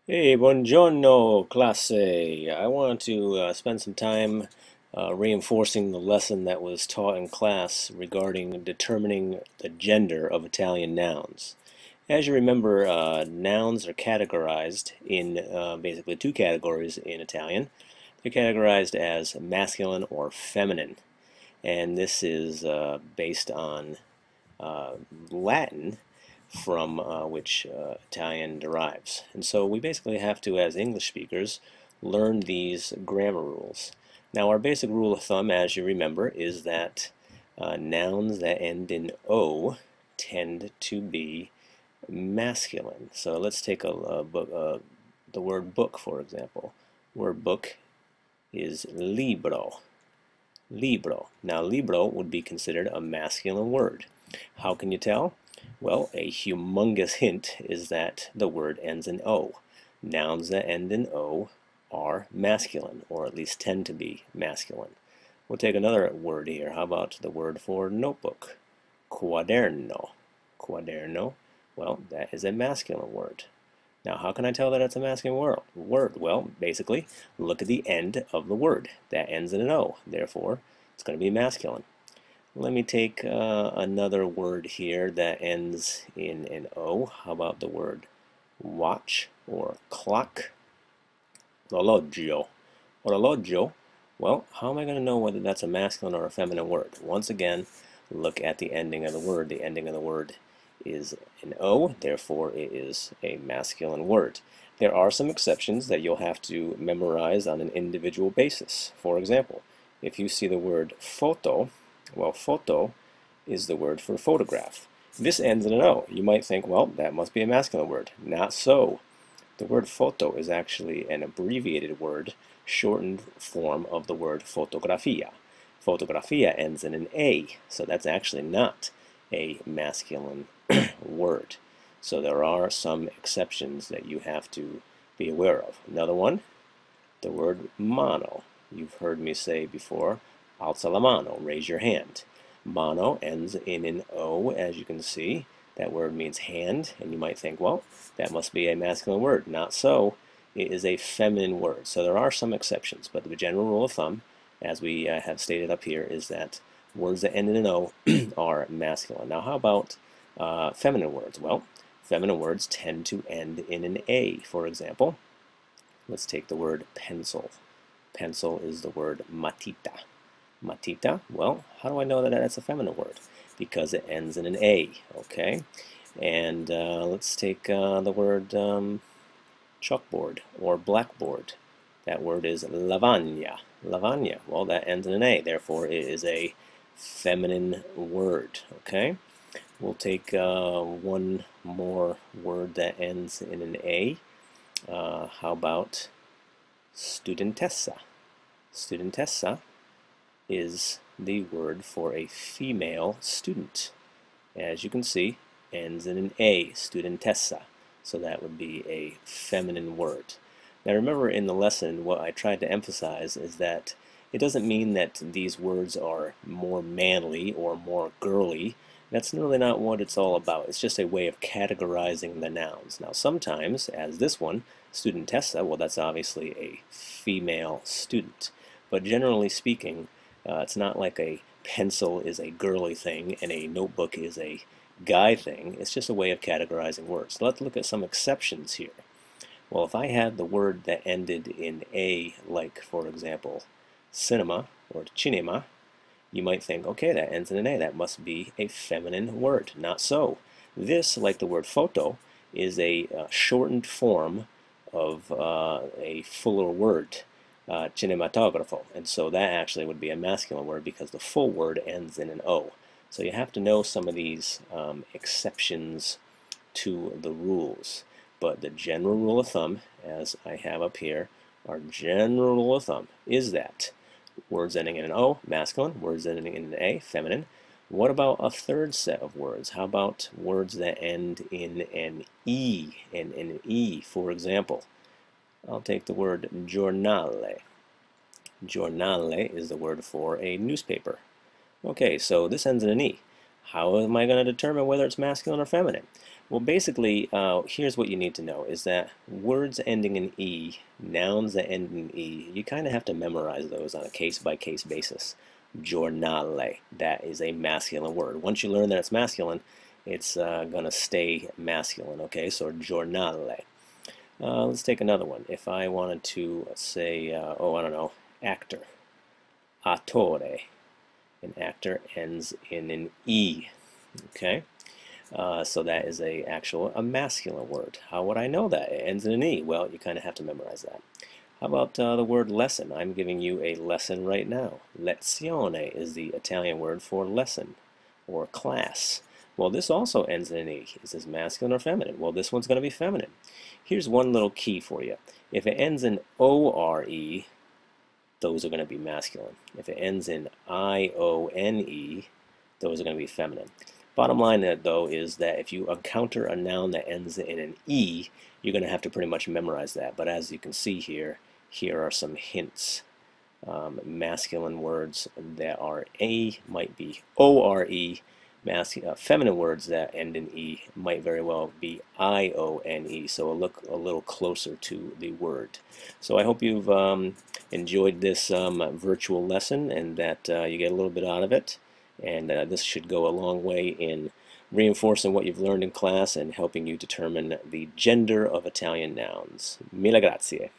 Hey, buongiorno, classe. I want to spend some time reinforcing the lesson that was taught in class regarding determining the gender of Italian nouns. As you remember, nouns are categorized in basically two categories in Italian. They're categorized as masculine or feminine, and this is based on uh, Latin, from which Italian derives. And so we basically have to, as English speakers, learn these grammar rules. Now, our basic rule of thumb, as you remember, is that nouns that end in O tend to be masculine. So let's take a book, the word book, for example. Word book is libro. Libro. Now, libro would be considered a masculine word. How can you tell? Well, a humongous hint is that the word ends in O. Nouns that end in O are masculine, or at least tend to be masculine. We'll take another word here. How about the word for notebook? Quaderno. Quaderno, well, that is a masculine word. Now, how can I tell that it's a masculine word? Well, basically, look at the end of the word. That ends in an O. Therefore, it's going to be masculine. Let me take another word here that ends in an O. How about the word watch or clock? Orologio. Orologio. Well, how am I going to know whether that's a masculine or a feminine word? Once again, look at the ending of the word. The ending of the word is an O, therefore it is a masculine word. There are some exceptions that you'll have to memorize on an individual basis. For example, if you see the word photo, well, photo is the word for photograph. This ends in an O. You might think, well, that must be a masculine word. Not so. The word photo is actually an abbreviated word, shortened form of the word fotografia. Fotografia ends in an A, so that's actually not a masculine word. So there are some exceptions that you have to be aware of. Another one, the word mano. You've heard me say before, alza la mano, raise your hand. Mano ends in an O, as you can see. That word means hand, and you might think, well, that must be a masculine word. Not so. It is a feminine word. So there are some exceptions, but the general rule of thumb, as we have stated up here, is that words that end in an O are masculine. Now, how about feminine words? Well, feminine words tend to end in an A. For example, let's take the word pencil. Pencil is the word matita. Matita, well, how do I know that that's a feminine word? Because it ends in an A, okay? And let's take the word chalkboard or blackboard. That word is lavagna. Lavagna, well, that ends in an A, therefore it is a feminine word, okay? We'll take one more word that ends in an A. How about studentessa? Studentessa is the word for a female student. As you can see, ends in an A, studentessa. So that would be a feminine word. Now remember, in the lesson, what I tried to emphasize is that it doesn't mean that these words are more manly or more girly. That's really not what it's all about. It's just a way of categorizing the nouns. Now sometimes, as this one, studentessa, well, that's obviously a female student. But generally speaking, it's not like a pencil is a girly thing and a notebook is a guy thing. It's just a way of categorizing words. So let's look at some exceptions here. Well, if I had the word that ended in A, like, for example, cinema or cinema, you might think, okay, that ends in an A. That must be a feminine word. Not so. This, like the word photo, is a shortened form of a fuller word, cinematographo. And so that actually would be a masculine word because the full word ends in an O. So you have to know some of these exceptions to the rules. But the general rule of thumb, as I have up here, our general rule of thumb is that words ending in an O, masculine, words ending in an A, feminine. What about a third set of words? How about words that end in an E, for example? I'll take the word giornale. Giornale is the word for a newspaper. Okay, so this ends in an E. How am I going to determine whether it's masculine or feminine? Well, basically, here's what you need to know is that words ending in E, nouns that end in E, you kind of have to memorize those on a case-by-case basis. Giornale, that is a masculine word. Once you learn that it's masculine, it's going to stay masculine, okay? So giornale. Let's take another one. If I wanted to say, oh, I don't know, actor, attore. An actor ends in an E, okay? So that is a masculine word. How would I know that? It ends in an E. Well, you kind of have to memorize that. How about the word lesson? I'm giving you a lesson right now. Lezione is the Italian word for lesson or class. Well, this also ends in an E. Is this masculine or feminine? Well, this one's going to be feminine. Here's one little key for you. If it ends in O-R-E, those are going to be masculine. If it ends in I-O-N-E, those are going to be feminine. Bottom line, though, is that if you encounter a noun that ends in an E, you're going to have to pretty much memorize that. But as you can see here, here are some hints. Masculine words that are A might be O-R-E. Feminine words that end in E might very well be I-O-N-E, so look a little closer to the word. So I hope you've enjoyed this virtual lesson and that you get a little bit out of it. And this should go a long way in reinforcing what you've learned in class and helping you determine the gender of Italian nouns. Mille grazie.